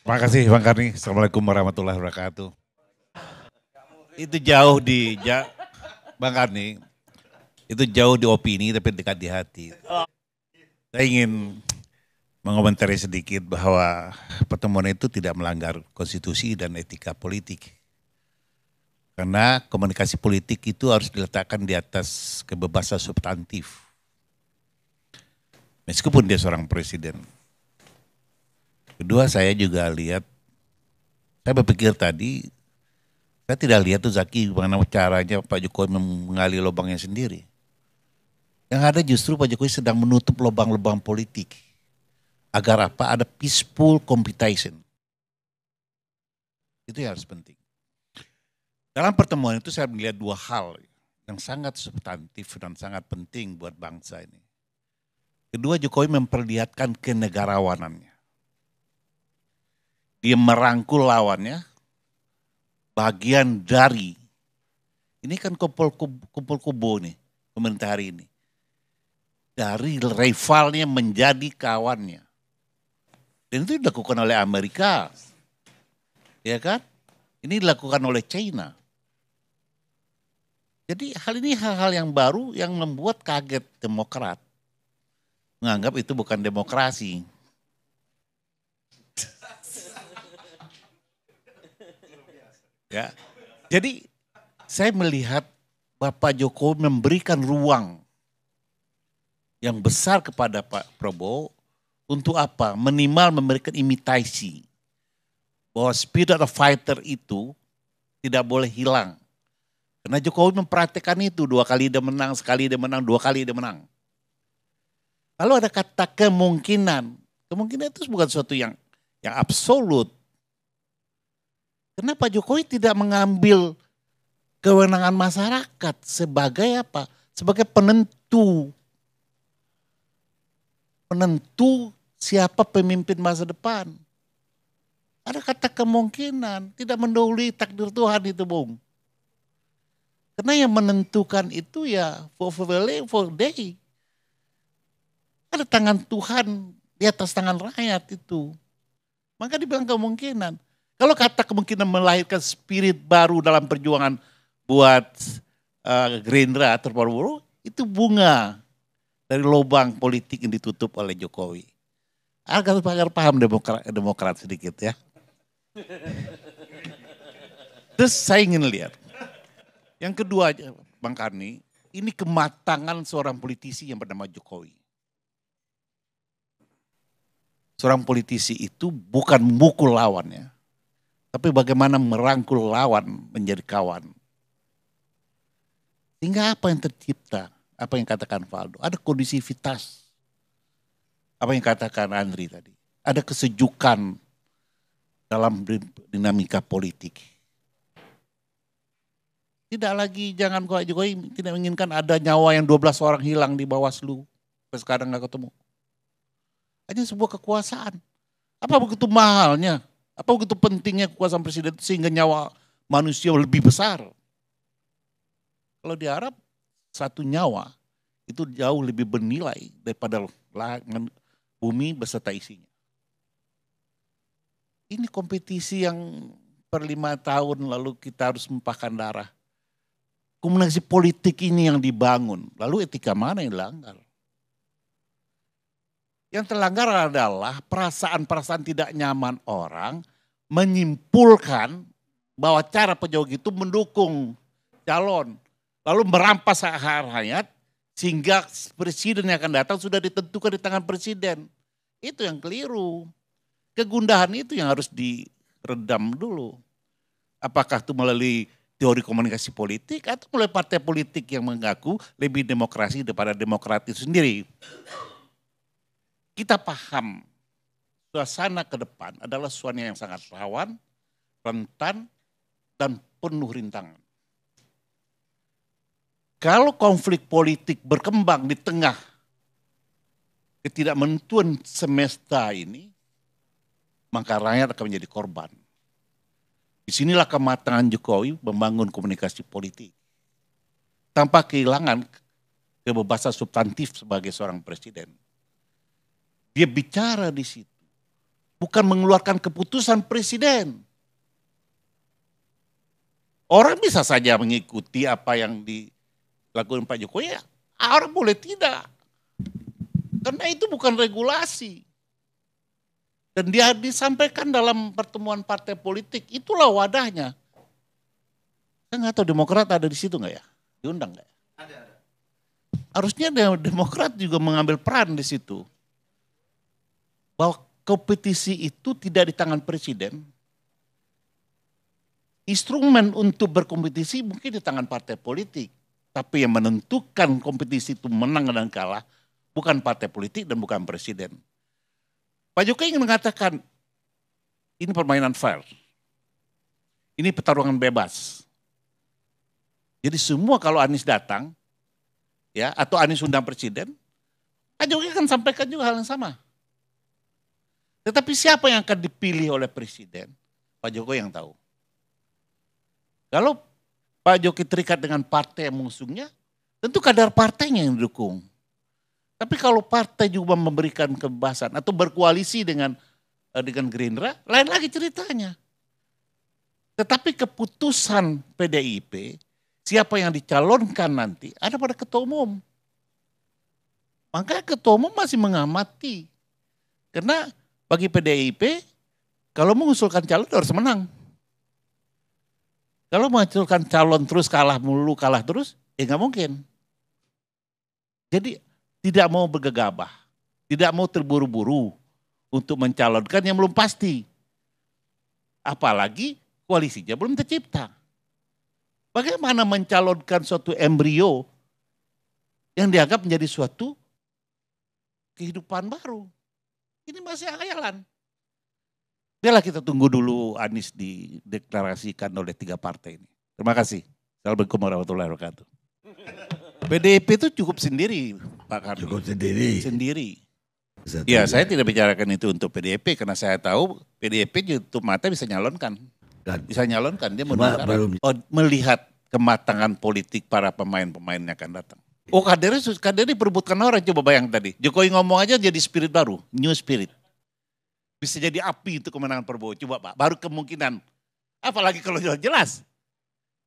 Terima kasih Bang Karni. Assalamualaikum warahmatullahi wabarakatuh. Itu jauh Bang Karni, itu jauh di opini tapi dekat di hati. Saya ingin mengomentari sedikit bahwa pertemuan itu tidak melanggar konstitusi dan etika politik. Karena komunikasi politik itu harus diletakkan di atas kebebasan substantif. Meskipun dia seorang presiden. Kedua, saya juga lihat, saya berpikir tadi, saya tidak lihat tuh Zaki bagaimana caranya Pak Jokowi mengali lubangnya sendiri. Yang ada justru Pak Jokowi sedang menutup lubang-lubang politik. Agar apa? Ada peaceful competition. Itu yang harus penting. Dalam pertemuan itu saya melihat dua hal yang sangat substantif dan sangat penting buat bangsa ini. Kedua, Jokowi memperlihatkan kenegarawanannya. Dia merangkul lawannya, bagian dari, ini kan kumpul kubu nih, pemerintah hari ini. Dari rivalnya menjadi kawannya. Dan itu dilakukan oleh Amerika. Ya kan? Ini dilakukan oleh China. Jadi hal ini hal-hal yang baru yang membuat kaget Demokrat. Menganggap itu bukan demokrasi. Ya. Jadi saya melihat Bapak Jokowi memberikan ruang yang besar kepada Pak Prabowo untuk apa? Minimal memberikan imitasi bahwa spirit of fighter itu tidak boleh hilang. Karena Jokowi mempraktekkan itu, 2 kali dia menang, sekali dia menang, 2 kali dia menang. Lalu ada kata kemungkinan. Kemungkinan itu bukan sesuatu yang absolut. Kenapa Jokowi tidak mengambil kewenangan masyarakat sebagai apa? Sebagai penentu. Penentu siapa pemimpin masa depan. Ada kata kemungkinan, tidak mendahului takdir Tuhan itu, Bung. Karena yang menentukan itu ya for day. Ada tangan Tuhan di atas tangan rakyat itu. Maka dibilang kemungkinan. Kalau kata kemungkinan melahirkan spirit baru dalam perjuangan buat Gerindra atau Prabowo, itu bunga dari lubang politik yang ditutup oleh Jokowi. Agar paham demokrat sedikit ya. Terus saya ingin lihat. Yang kedua Bang Karni, ini kematangan seorang politisi yang bernama Jokowi. Seorang politisi itu bukan memukul lawannya, tapi bagaimana merangkul lawan menjadi kawan. Sehingga apa yang tercipta, apa yang katakan Valdo, ada kondisivitas. Apa yang katakan Andri tadi, ada kesejukan dalam dinamika politik. Tidak lagi, jangan kok Jokowi tidak menginginkan ada nyawa yang 12 orang hilang di Bawaslu. Sampai sekarang gak ketemu. Hanya sebuah kekuasaan. Apa begitu mahalnya? Apa begitu pentingnya kekuasaan presiden sehingga nyawa manusia lebih besar? Kalau di Arab, satu nyawa itu jauh lebih bernilai daripada bumi beserta isinya. Ini kompetisi yang per 5 tahun lalu kita harus menumpahkan darah. Komunikasi politik ini yang dibangun, lalu etika mana yang dilanggar? Yang terlanggar adalah perasaan-perasaan tidak nyaman orang menyimpulkan bahwa cara pejabat itu mendukung calon, lalu merampas hak rakyat sehingga presiden yang akan datang sudah ditentukan di tangan presiden. Itu yang keliru. Kegundahan itu yang harus diredam dulu. Apakah itu melalui teori komunikasi politik atau melalui partai politik yang mengaku lebih demokrasi daripada demokratis sendiri. Kita paham suasana ke depan adalah suasana yang sangat rawan, rentan, dan penuh rintangan. Kalau konflik politik berkembang di tengah ketidakmenentuan semesta ini, maka rakyat akan menjadi korban. Disinilah kematangan Jokowi membangun komunikasi politik. Tanpa kehilangan kebebasan substantif sebagai seorang presiden. Dia bicara di situ. bukan mengeluarkan keputusan presiden. Orang bisa saja mengikuti apa yang dilakukan Pak Jokowi, ya, orang boleh tidak. Karena itu bukan regulasi. Dan dia disampaikan dalam pertemuan partai politik, itulah wadahnya. Saya nggak tahu Demokrat ada di situ nggak ya? Diundang nggak ya? Ada. Harusnya Demokrat juga mengambil peran di situ. Bahwa kompetisi itu tidak di tangan presiden. Instrumen untuk berkompetisi mungkin di tangan partai politik. Tapi yang menentukan kompetisi itu menang dan kalah bukan partai politik dan bukan presiden. Pak Jokowi ingin mengatakan ini permainan fair. Ini pertarungan bebas. Jadi semua kalau Anies datang ya atau Anies undang presiden, Pak Jokowi akan sampaikan juga hal yang sama. Tetapi siapa yang akan dipilih oleh presiden? Pak Jokowi yang tahu. Kalau Pak Jokowi terikat dengan partai yang mengusungnya, tentu kadar partainya yang didukung. Tapi kalau partai juga memberikan kebebasan atau berkoalisi dengan Gerindra, lain lagi ceritanya. Tetapi keputusan PDIP, siapa yang dicalonkan nanti, ada pada ketua umum. Makanya ketua umum masih mengamati. Karena bagi PDIP, kalau mengusulkan calon harus menang. Kalau mengusulkan calon terus kalah mulu, kalah terus, ya nggak mungkin. Jadi tidak mau bergegabah, tidak mau terburu-buru untuk mencalonkan yang belum pasti. Apalagi koalisinya belum tercipta. Bagaimana mencalonkan suatu embrio yang dianggap menjadi suatu kehidupan baru? Ini masih khayalan. Biarlah kita tunggu dulu Anies dideklarasikan oleh 3 partai ini. Terima kasih. Assalamualaikum warahmatullahi wabarakatuh. PDIP itu cukup sendiri, Pak Karni. Cukup sendiri. Sendiri. Ya, saya tidak bicarakan itu untuk PDIP karena saya tahu PDIP YouTube mata bisa nyalonkan. Bisa nyalonkan, dia melihat kematangan politik para pemain-pemain yang akan datang. Oh, kadernya diperebutkan orang, coba bayang tadi. Jokowi ngomong aja jadi spirit baru, new spirit. Bisa jadi api untuk kemenangan Prabowo. Coba Pak, baru kemungkinan. Apalagi kalau jelas.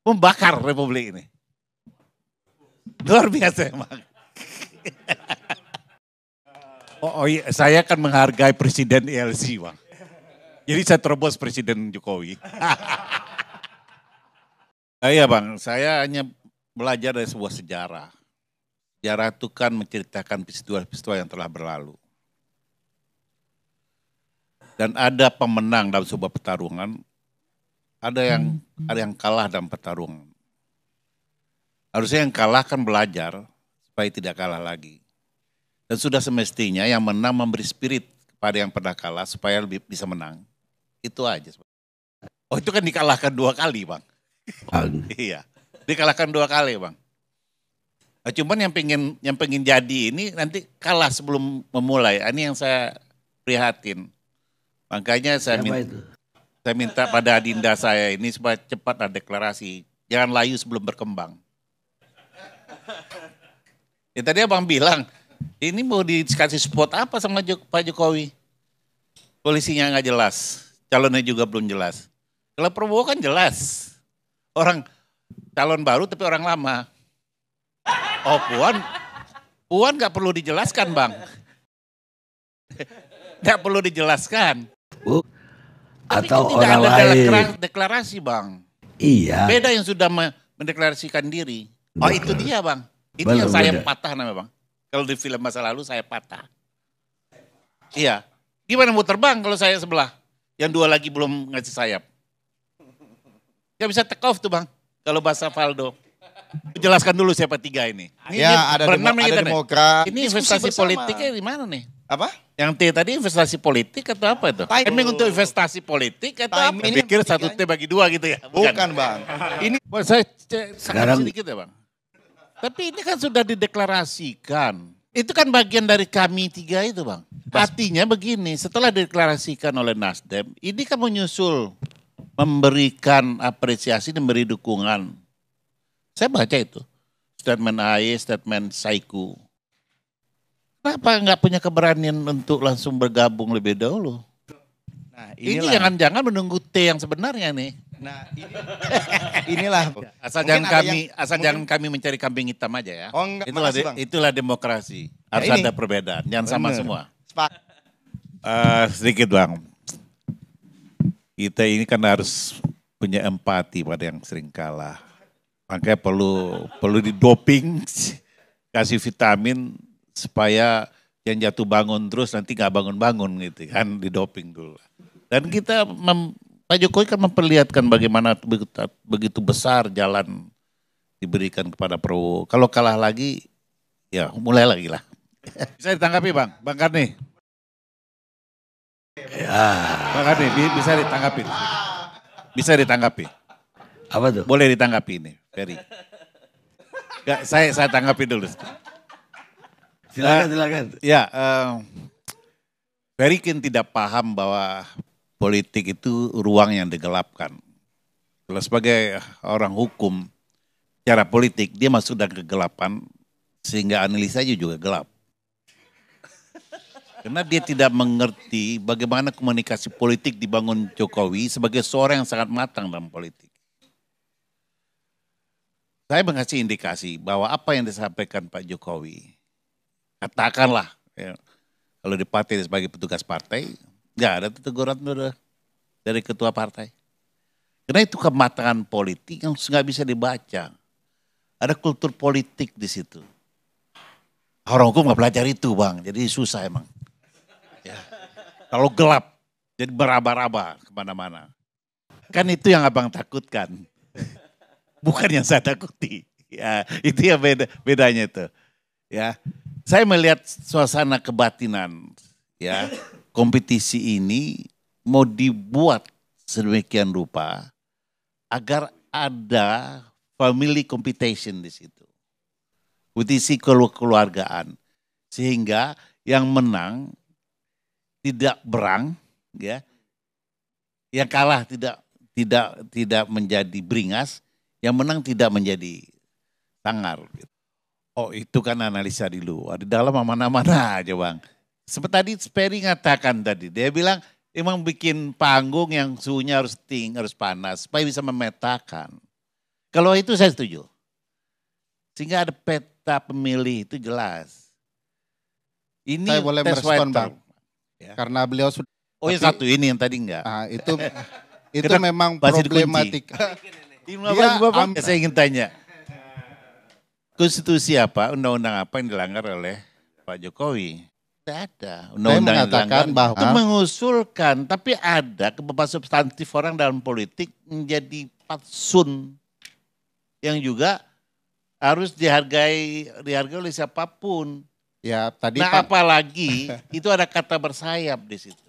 Membakar Republik ini. Luar biasa emang. Iya, saya akan menghargai Presiden ILC, Bang. Jadi saya terobos Presiden Jokowi. Iya Bang, saya hanya belajar dari sebuah sejarah. Sejarah itu kan menceritakan peristiwa-peristiwa yang telah berlalu. Dan ada pemenang dalam sebuah pertarungan, ada yang kalah dalam pertarungan. Harusnya yang kalah kan belajar supaya tidak kalah lagi. Dan sudah semestinya yang menang memberi spirit kepada yang pernah kalah supaya lebih bisa menang. Itu aja. Oh itu kan dikalahkan 2 kali Bang. Iya, dikalahkan 2 kali Bang. Nah, cuman yang pengen jadi ini nanti kalah sebelum memulai. Ini yang saya prihatin. Makanya saya minta pada adinda saya ini supaya cepat ada deklarasi. Jangan layu sebelum berkembang. Ya tadi Abang bilang, ini mau dikasih spot apa sama Pak Jokowi? Polisinya nggak jelas, calonnya juga belum jelas. Kalau Prabowo kan jelas. Orang calon baru tapi orang lama. Oh Puan nggak perlu dijelaskan Bang. Nggak perlu dijelaskan. Atau tidak orang ada lain. deklarasi Bang. Iya. Beda yang sudah mendeklarasikan diri. Oh itu dia Bang. Itu yang saya patah namanya Bang. Kalau di film masa lalu saya patah. Iya. Gimana mau terbang kalau saya sebelah? Yang 2 lagi belum ngasih sayap. Gak bisa take off tuh Bang. Kalau bahasa Valdo. Jelaskan dulu siapa 3 ini. Ya ada Demokrat. Ini investasi politiknya di mana nih? Apa? Yang T tadi investasi politik atau apa itu? Timing untuk investasi politik atau apa? Ini pikir 1 T bagi 2 gitu ya? Bukan Bang. Ini saya sekarang sedikit ya Bang. Tapi ini kan sudah dideklarasikan. Itu kan bagian dari kami 3 itu Bang. Artinya begini, setelah dideklarasikan oleh Nasdem, ini kan menyusul memberikan apresiasi dan memberi dukungan. Saya baca itu. Statement AY, statement Saiku. Kenapa nggak punya keberanian untuk langsung bergabung lebih dahulu? Nah, Ini jangan-jangan menunggu T yang sebenarnya nih. Nah, inilah. Asal Mungkin jangan kami mencari kambing hitam aja ya. Oh, enggak, Itulah makasih, Bang. itulah demokrasi. Harus ini. ada perbedaan, jangan sama Bener. semua. Sepakat. Sedikit Bang. Kita ini kan harus punya empati pada yang sering kalah. Makanya perlu didoping, kasih vitamin supaya yang jatuh bangun terus nanti nggak bangun-bangun gitu kan, didoping dulu. Dan kita Pak Jokowi kan memperlihatkan bagaimana begitu besar jalan diberikan kepada Prabowo. Kalau kalah lagi, ya mulai lagi lah. Bisa ditanggapi Bang Karni? Ya, Bang Karni bisa ditanggapi. Bisa ditanggapi. apa tuh? Boleh ditanggapi ini, Ferry. Gak, saya tanggapi dulu. Silakan. Ya, Ferry kan tidak paham bahwa politik itu ruang yang digelapkan. Kalau sebagai orang hukum, cara politik dia masuk dalam kegelapan sehingga analisanya juga gelap. Karena dia tidak mengerti bagaimana komunikasi politik dibangun Jokowi sebagai seorang yang sangat matang dalam politik. Saya mengasih indikasi bahwa apa yang disampaikan Pak Jokowi, katakanlah ya, kalau di partai sebagai petugas partai, nggak ada teguran dari ketua partai. Karena itu kematangan politik yang nggak bisa dibaca. Ada kultur politik di situ. Orang hukum nggak belajar itu Bang, jadi susah emang. Ya. Kalau gelap, jadi beraba-raba kemana-mana. Kan itu yang abang takutkan. Bukan yang saya takuti. Ya, itu ya bedanya itu. Ya. Saya melihat suasana kebatinan, ya, kompetisi ini mau dibuat sedemikian rupa agar ada family competition di situ, kompetisi keluargaan, sehingga yang menang tidak berang, ya, yang kalah tidak menjadi beringas, yang menang tidak menjadi sangar. Oh itu kan analisa di luar, di dalam mana-mana aja Bang. Seperti tadi Ferry ngatakan tadi, dia bilang emang bikin panggung yang suhunya harus tinggi, harus panas, supaya bisa memetakan. Kalau itu saya setuju. Sehingga ada peta pemilih itu jelas. Ini saya boleh merespon Bang, ya. karena beliau sudah. Oh ya satu ini yang tadi enggak. Nah, itu Kenapa memang masih dikunci? problematika. Dia, saya ingin tanya. Konstitusi apa, undang-undang apa yang dilanggar oleh Pak Jokowi? Tidak ada. Undang-undang yang mengatakan dilanggar bahwa- itu mengusulkan, tapi ada kebebasan substantif orang dalam politik menjadi patsun yang juga harus dihargai oleh siapapun. Ya tadi Nah Pak, apalagi itu ada kata bersayap di situ.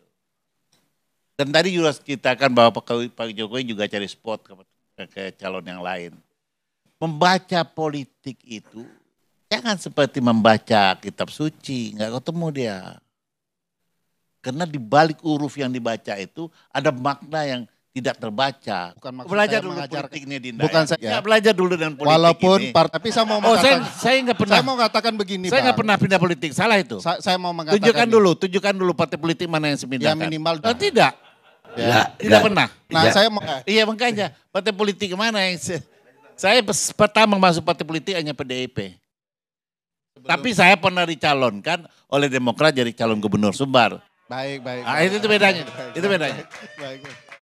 Dan tadi juga kita kan bahwa Pak Jokowi juga cari spot ke calon yang lain. Membaca politik itu jangan seperti membaca kitab suci, nggak ketemu dia. Karena di balik huruf yang dibaca itu ada makna yang tidak terbaca. Bukan maksud Belajar saya dulu mengajar- politik ini Dinda. bukan ya. saya- Ya, belajar dulu dengan politik walaupun ini. tapi saya mau Oh mengatakan, saya nggak pernah. saya mau katakan begini Saya nggak Bang. pernah pindah politik, salah itu. Saya mau mengatakan Tunjukkan dulu partai politik mana yang sepindahkan. Ya, minimal Oh, tidak, Ya, tidak pernah. Nah Ya. saya mau Iya makanya partai politik mana yang saya pertama masuk partai politik hanya PDIP. Tapi saya pernah dicalonkan oleh Demokrat jadi calon gubernur Sumbar. baik. Nah, itu bedanya. Itu bedanya. Baik.